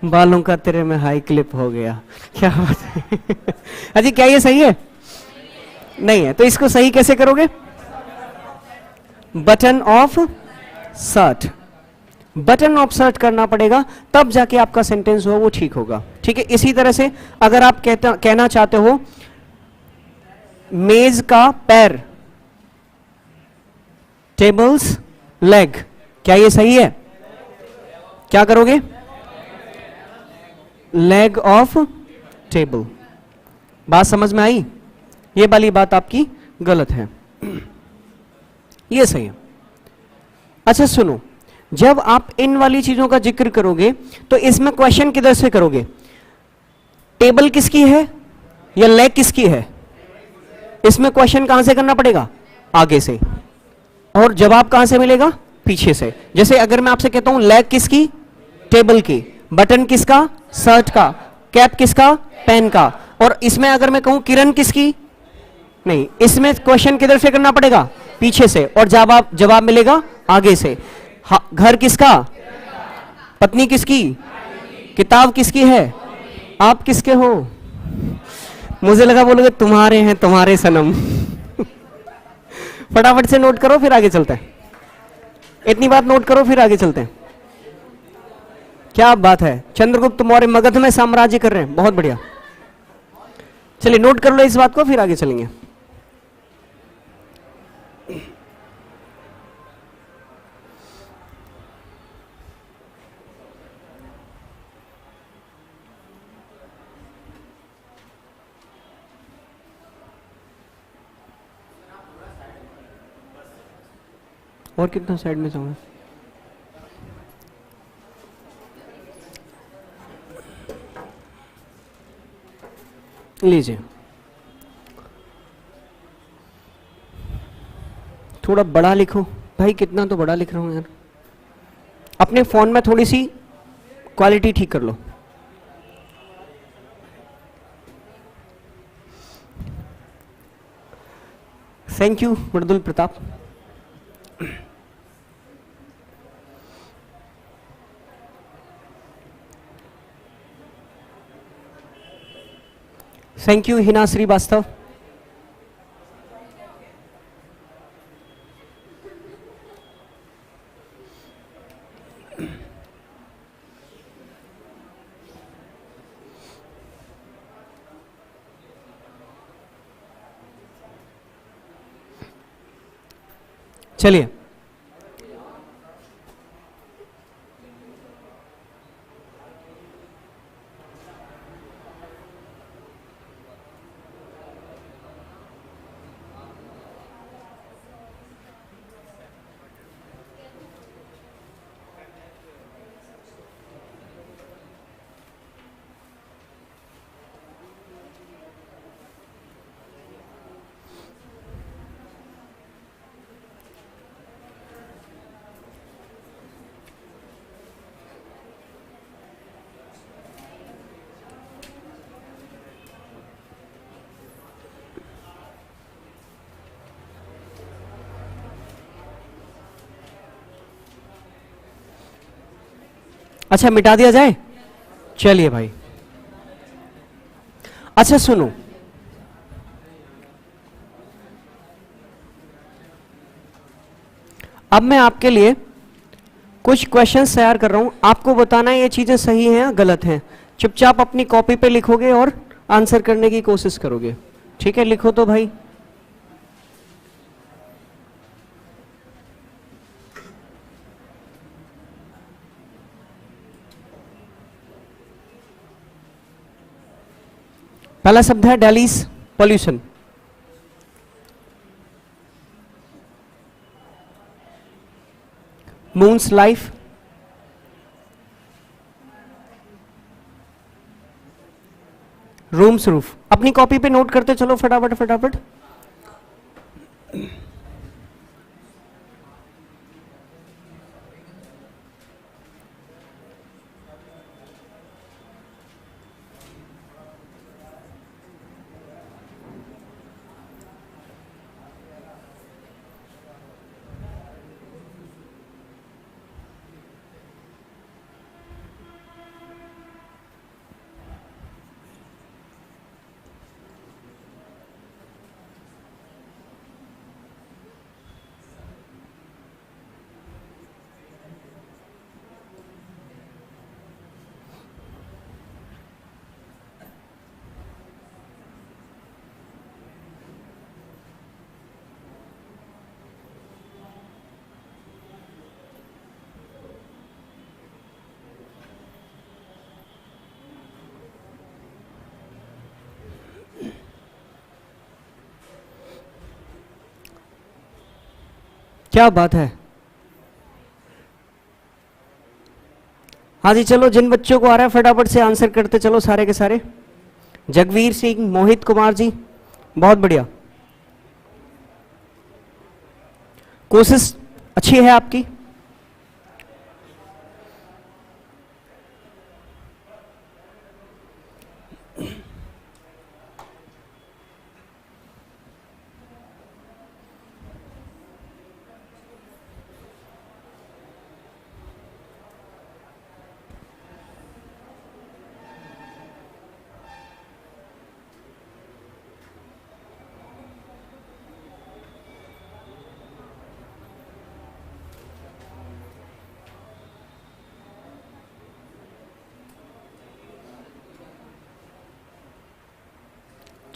बालों का तेरे में हाई क्लिप हो गया। क्या बात है? अजी क्या ये सही है? नहीं है। तो इसको सही कैसे करोगे? Button of shirt, button of shirt करना पड़ेगा, तब जाके आपका सेंटेंस हो वो ठीक होगा। ठीक है। इसी तरह से अगर आप कहना चाहते हो मेज का पैर, टेबल्स लेग, क्या ये सही है? क्या करोगे? Leg of table. बात समझ में आई? ये वाली बात आपकी गलत है, ये सही है। अच्छा सुनो, जब आप इन वाली चीजों का जिक्र करोगे तो इसमें क्वेश्चन किधर से करोगे? टेबल किसकी है या लेग किसकी है? इसमें क्वेश्चन कहां से करना पड़ेगा? आगे से। और जवाब कहां से मिलेगा? पीछे से। जैसे अगर मैं आपसे कहता हूं लेग किसकी? टेबल की। बटन किसका? शर्ट का। कैप किसका? पेन का। और इसमें अगर मैं कहूं किरण किसकी? नहीं, इसमें क्वेश्चन किधर से करना पड़ेगा? पीछे से। और जवाब मिलेगा आगे से। घर किसका? पत्नी किसकी? किताब किसकी है? आप किसके हो? मुझे लगा बोलोगे तुम्हारे हैं, तुम्हारे सनम। फटाफट से नोट करो फिर आगे चलते हैं। इतनी बात नोट करो फिर आगे चलते हैं। क्या बात है, चंद्रगुप्त मौर्य मगध में साम्राज्य कर रहे हैं, बहुत बढ़िया। चलिए नोट कर लो इस बात को, फिर आगे चलेंगे। और कितना साइड में जाऊंगा? लीजिए, थोड़ा बड़ा लिखो भाई, कितना तो बड़ा लिख रहा हूं यार। अपने फोन में थोड़ी सी क्वालिटी ठीक कर लो। Thank you Mridul Pratap. Thank you Hina Srivastava. चलिए अच्छा मिटा दिया जाए। चलिए भाई, अच्छा सुनो, अब मैं आपके लिए कुछ क्वेश्चंस तैयार कर रहा हूं, आपको बताना है ये चीजें सही हैं या गलत हैं। चुपचाप अपनी कॉपी पे लिखोगे और आंसर करने की कोशिश करोगे, ठीक है? लिखो तो भाई। पहला शब्द है Delhi's pollution. Moons life, rooms roof. अपनी कॉपी पे नोट करते चलो फटाफट फटाफट। क्या बात है। हाँ जी चलो, जिन बच्चों को आ रहा है फटाफट से आंसर करते चलो सारे के सारे। जगवीर सिंह, मोहित कुमार जी, बहुत बढ़िया, कोशिश अच्छी है आपकी।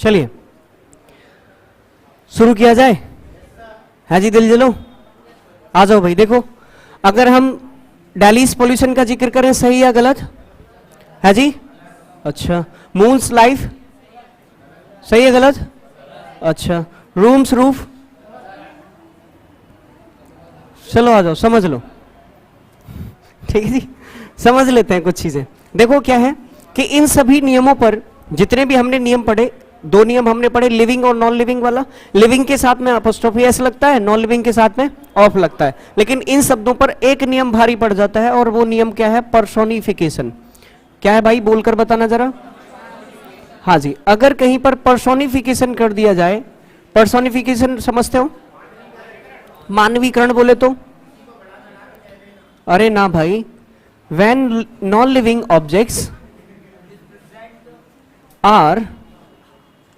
चलिए शुरू किया जाए। है जी, दिल जलो, आ जाओ भाई। देखो, अगर हम दिल्लीज पोल्यूशन का जिक्र करें, सही या गलत है जी? अच्छा, मून्स लाइफ सही है गलत? अच्छा, रूम्स रूफ, चलो आ जाओ, समझ लो। ठीक है जी, समझ लेते हैं कुछ चीजें। देखो क्या है कि इन सभी नियमों पर जितने भी हमने नियम पढ़े, दो नियम हमने पढ़े, लिविंग और नॉन लिविंग वाला। लिविंग के साथ में अपोस्ट्रोफी एस लगता है, नॉन लिविंग के साथ में ऑफ लगता है। लेकिन इन शब्दों पर एक नियम भारी पड़ जाता है, और वो नियम क्या है? पर्सोनिफिकेशन। क्या है भाई, बोलकर बताना जरा। हाँ जी, अगर कहीं पर पर्सोनिफिकेशन कर दिया जाए, पर्सोनिफिकेशन समझते हो? मानवीकरण बोले तो? अरे ना भाई, when non living objects are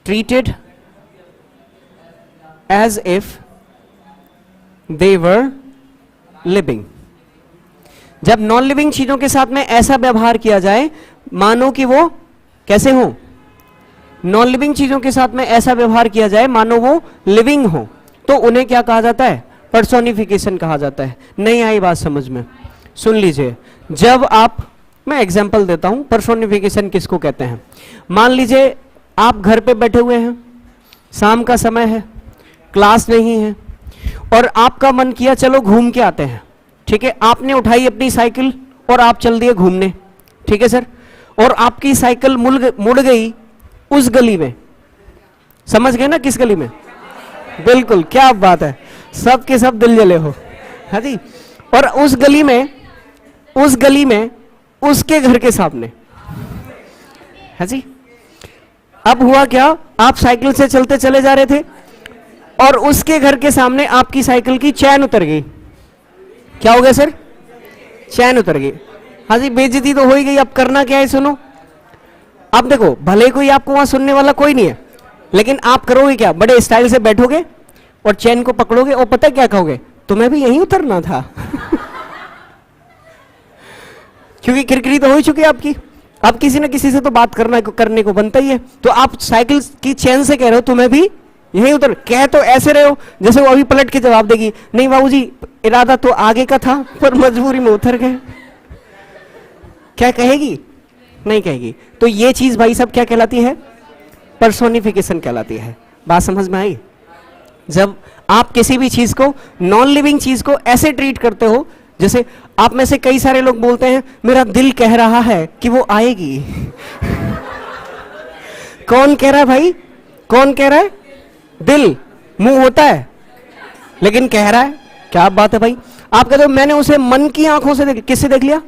treated as if they were living। जब नॉन लिविंग चीजों के साथ में ऐसा व्यवहार किया जाए मानो कि वो कैसे हो, नॉन लिविंग चीजों के साथ में ऐसा व्यवहार किया जाए मानो वो लिविंग हो, तो उन्हें क्या कहा जाता है? पर्सोनिफिकेशन कहा जाता है। नहीं आई बात समझ में? सुन लीजिए, जब आप, मैं एग्जांपल देता हूं पर्सोनिफिकेशन किसको कहते हैं। मान लीजिए आप घर पे बैठे हुए हैं, शाम का समय है, क्लास नहीं है, और आपका मन किया चलो घूम के आते हैं। ठीक है, आपने उठाई अपनी साइकिल और आप चल दिए घूमने। ठीक है सर, और आपकी साइकिल मुड़ गई उस गली में। समझ गए ना किस गली में? बिल्कुल, क्या बात है, सब के सब दिल जले हो। हाँ जी, और उस गली में उसके घर के सामने। हाँ जी, अब हुआ क्या? आप साइकिल से चलते चले जा रहे थे और उसके घर के सामने आपकी साइकिल की चैन उतर गई। क्या हो गया सर? चैन उतर गई। हाँ जी, बेइज्जती तो हो ही गई। अब करना क्या है सुनो। अब देखो, भले कोई आपको वहां सुनने वाला कोई नहीं है, लेकिन आप करोगे क्या? बड़े स्टाइल से बैठोगे और चैन को पकड़ोगे और पता क्या कहोगे? तुम्हें भी यहीं उतरना था। क्योंकि किरकिरी तो हो ही चुकी है आपकी। अब किसी न किसी से तो बात करने को बनता ही है। तो आप साइकिल की चैन से कह रहे हो तुम्हें भी यहीं उतर, कह तो ऐसे रहे हो जैसे वो अभी पलट के जवाब देगी, नहीं बाबूजी इरादा तो आगे का था पर मजबूरी में उतर गए। क्या कहेगी? नहीं कहेगी। तो ये चीज भाई सब क्या कहलाती है? पर्सोनिफिकेशन कहलाती है। बात समझ में आई? जब आप किसी भी चीज को, नॉन लिविंग चीज को ऐसे ट्रीट करते हो, जैसे आप में से कई सारे लोग बोलते हैं मेरा दिल कह रहा है कि वो आएगी। कौन कह रहा है भाई? कौन कह रहा है? दिल। मुंह होता है लेकिन कह रहा है। क्या बात है भाई। आप कहते हो मैंने उसे मन की आंखों से किससे देख लिया?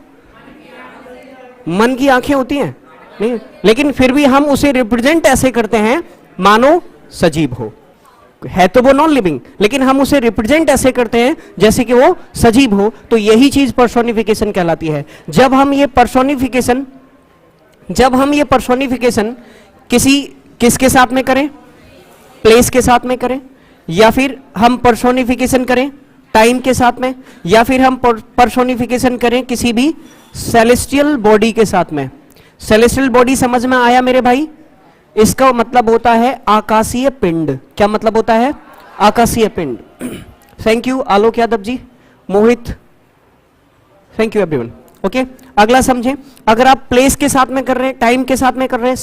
मन की आंखें होती हैं नहीं, लेकिन फिर भी हम उसे रिप्रेजेंट ऐसे करते हैं मानो सजीव हो। है तो वो नॉन लिविंग, लेकिन हम उसे रिप्रेजेंट ऐसे करते हैं जैसे कि वो सजीव हो। तो यही चीज पर्सोनिफिकेशन कहलाती है। जब हम ये पर्सोनिफिकेशन किसके साथ में करें? प्लेस के साथ में करें, या फिर हम पर्सोनिफिकेशन करें टाइम के साथ में, या फिर हम पर्सोनिफिकेशन करें किसी भी सेलेस्टियल बॉडी के साथ में। सेलेस्टियल बॉडी समझ में आया मेरे भाई? इसका मतलब होता है आकाशीय पिंड। क्या मतलब होता है? आकाशीय पिंड। Thank you Alok Yadav ji, Mohit, thank you everyone. Okay, अगला समझें। अगर आप प्लेस के साथ में कर रहे हैं, टाइम के साथ में कर रहे हैं,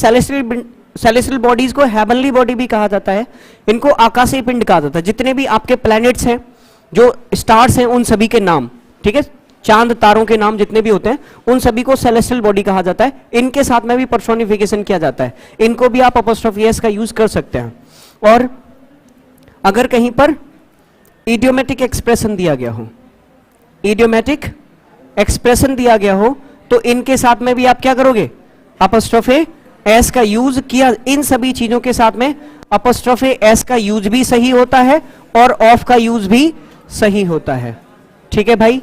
सेलेस्टियल बॉडीज को हेवनली बॉडी भी कहा जाता है, इनको आकाशीय पिंड कहा जाता है। जितने भी आपके प्लैनेट्स हैं, जो स्टार्स हैं, उन सभी के नाम, ठीक है, चांद तारों के नाम जितने भी होते हैं, उन सभी को सेलेस्टियल बॉडी कहा जाता है। इनके साथ में भी पर्सोनिफिकेशन किया जाता है। इनको भी आप अपोस्ट्रोफी एस का यूज कर सकते हैं। और अगर कहीं पर इडियोमेटिक एक्सप्रेशन दिया गया हो, इडियोमेटिक एक्सप्रेशन दिया गया हो, तो इनके साथ में भी आप क्या करोगे? अपोस्ट्रोफे एस का यूज किया। इन सभी चीजों के साथ में अपोस्ट्रोफे एस का यूज भी सही होता है और ऑफ का यूज भी सही होता है। ठीक है भाई,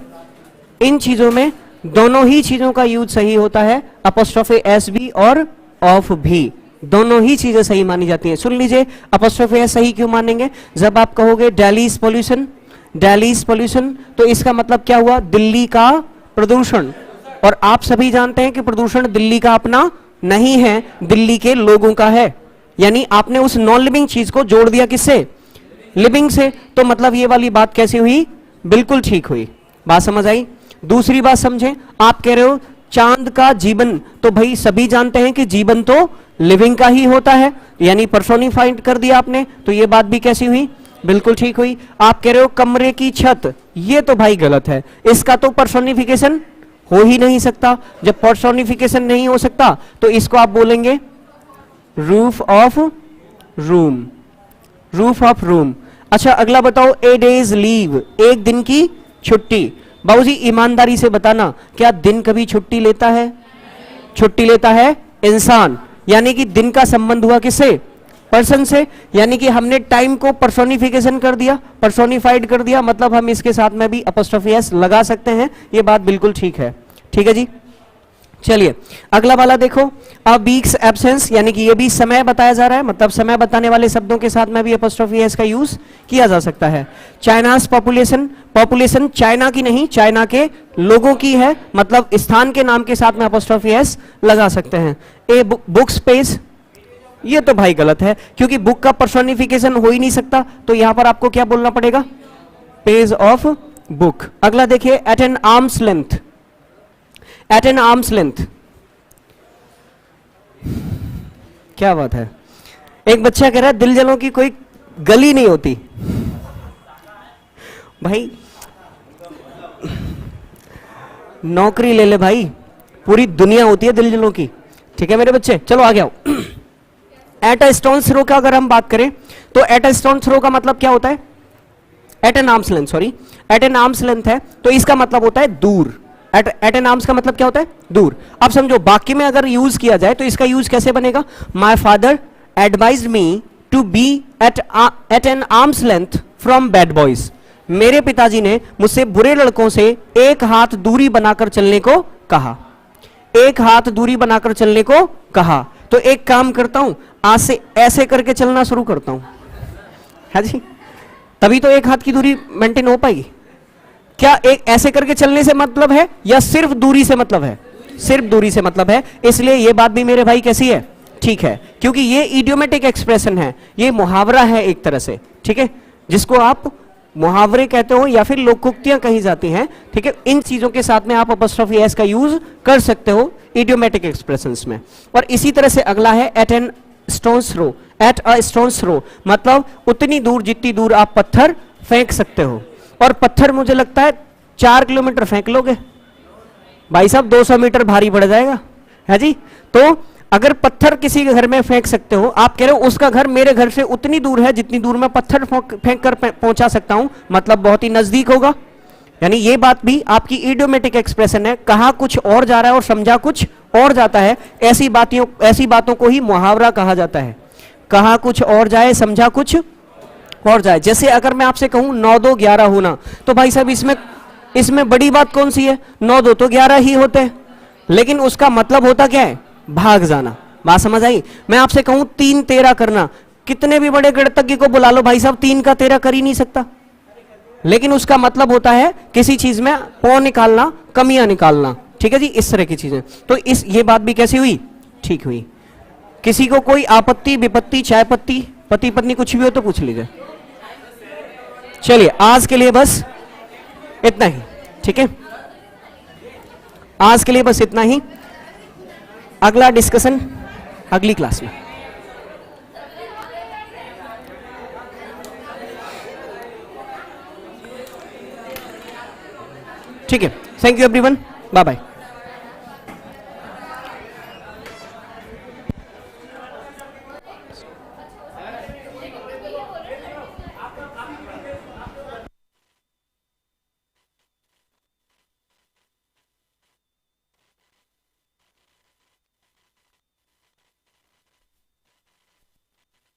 इन चीजों में दोनों ही चीजों का यूज सही होता है, अपोस्ट्रोफे एस भी और ऑफ भी, दोनों ही चीजें सही मानी जाती हैं। सुन लीजिए, अपोस्ट्रोफे एस सही क्यों मानेंगे? जब आप कहोगे दिल्लीज पोल्यूशन, दिल्लीज पोल्यूशन, तो इसका मतलब क्या हुआ? दिल्ली का प्रदूषण। और आप सभी जानते हैं कि प्रदूषण दिल्ली का अपना नहीं है, दिल्ली के लोगों का है। यानी आपने उस नॉन लिविंग चीज को जोड़ दिया किससे? लिविंग से। तो मतलब ये वाली बात कैसी हुई? बिल्कुल ठीक हुई। बात समझ आई? दूसरी बात समझे, आप कह रहे हो चांद का जीवन, तो भाई सभी जानते हैं कि जीवन तो लिविंग का ही होता है, यानी पर्सोनिफाइड कर दिया आपने, तो ये बात भी कैसी हुई? बिल्कुल ठीक हुई। आप कह रहे हो कमरे की छत, ये तो भाई गलत है, इसका तो पर्सोनिफिकेशन हो ही नहीं सकता। जब पर्सोनिफिकेशन नहीं हो सकता तो इसको आप बोलेंगे roof of room, roof of room. अच्छा अगला बताओ, ए डेज लीव, एक दिन की छुट्टी। बाबूजी ईमानदारी से बताना, क्या दिन कभी छुट्टी लेता है? छुट्टी लेता है इंसान, यानी कि दिन का संबंध हुआ किससे? पर्सन से। यानी कि हमने टाइम को पर्सोनिफिकेशन कर दिया, पर्सोनिफाइड कर दिया, मतलब हम इसके साथ में भी अपॉस्ट्रोफी एस लगा सकते हैं। ये बात बिल्कुल ठीक है। ठीक है जी, चलिए अगला वाला देखो, अ वीक्स एब्सेंस, यानी कि ये भी समय बताया जा रहा है, मतलब समय बताने वाले शब्दों के साथ में भी अपॉस्ट्रोफी एस का यूज किया जा सकता है। चाइनास पॉपुलेशन, पॉपुलेशन चाइना की नहीं, चाइना के लोगों की है, मतलब स्थान के नाम के साथ में अपॉस्ट्रोफी एस लगा सकते हैं। ए बुक स्पेस, ये तो भाई गलत है, क्योंकि बुक का पर्सोनिफिकेशन हो ही नहीं सकता, तो यहां पर आपको क्या बोलना पड़ेगा? Page of book. अगला देखिए, at an arm's length, at an arm's length, क्या बात है। एक बच्चा कह रहा है दिल जलों की कोई गली नहीं होती। भाई नौकरी ले ले भाई, पूरी दुनिया होती है दिल जलों की। ठीक है मेरे बच्चे, चलो आगे आओ। एट अ स्टोन थ्रो का अगर हम बात करें तो एट अ स्टोन थ्रो का मतलब क्या होता है? At an arm's length, sorry at an arm's length है, तो इसका मतलब होता है दूर। एट एन आर्म्स का मतलब क्या होता है? दूर। अब समझो वाक्य में अगर यूज किया जाए तो इसका यूज कैसे बनेगा? My father advised me to be at an arm's length from bad boys. मेरे पिताजी ने मुझसे बुरे लड़कों से एक हाथ दूरी बनाकर चलने को कहा, एक हाथ दूरी बनाकर चलने को कहा। तो एक काम करता हूं, आज से ऐसे करके चलना शुरू करता हूं, है जी, तभी तो एक हाथ की दूरी मेंटेन हो पाएगी। क्या एक ऐसे करके चलने से मतलब है या सिर्फ दूरी से मतलब है? सिर्फ दूरी से मतलब है, इसलिए ये बात भी मेरे भाई कैसी है? ठीक है, क्योंकि ये इडियोमेटिक एक्सप्रेशन है, ये मुहावरा है एक तरह से। ठीक है, जिसको आप मुहावरे कहते हो या फिर लोकोक्तियां कही जाती हैं। ठीक है, इन चीजों के साथ में आप अपॉस्ट्रोफी एस का यूज कर सकते हो इडियोमेटिक एक्सप्रेशंस में। और इसी तरह से अगला है at an stone's throw, at a stone's throw, मतलब उतनी दूर जितनी दूर आप पत्थर फेंक सकते हो। और पत्थर मुझे लगता है 4 किलोमीटर फेंक लोगे भाई साहब, 200 मीटर भारी पड़ जाएगा, है जी। तो अगर पत्थर किसी के घर में फेंक सकते हो, आप कह रहे हो उसका घर मेरे घर से उतनी दूर है जितनी दूर मैं पत्थर फेंक कर पहुंचा सकता हूं, मतलब बहुत ही नजदीक होगा। यानी ये बात भी आपकी इडियोमेटिक एक्सप्रेशन है, कहा कुछ और जा रहा है और समझा कुछ और जाता है। ऐसी बातों को ही मुहावरा कहा जाता है। कहा कुछ और जाए, समझा कुछ और जाए। जैसे अगर मैं आपसे कहूं 9 2 11 होना, तो भाई साहब इसमें बड़ी बात कौन सी है? 9 2 तो 11 ही होते हैं, लेकिन उसका मतलब होता क्या है? भाग जाना। बात समझ आई? मैं आपसे कहूं 3 13 करना, कितने भी बड़े गणितज्ञ को बुला लो भाई साहब, 3 का 13 कर ही नहीं सकता, लेकिन उसका मतलब होता है किसी चीज में पौ निकालना, कमियां निकालना। ठीक है जी, इस तरह की चीजें। तो ये बात भी कैसी हुई? ठीक हुई। किसी को कोई आपत्ति विपत्ति, चाय पत्ती, पति पत्नी कुछ भी हो तो पूछ लीजिए। चलिए आज के लिए बस इतना ही। ठीक है, आज के लिए बस इतना ही, अगला डिस्कशन अगली क्लास में। ठीक है, thank you everyone, bye bye.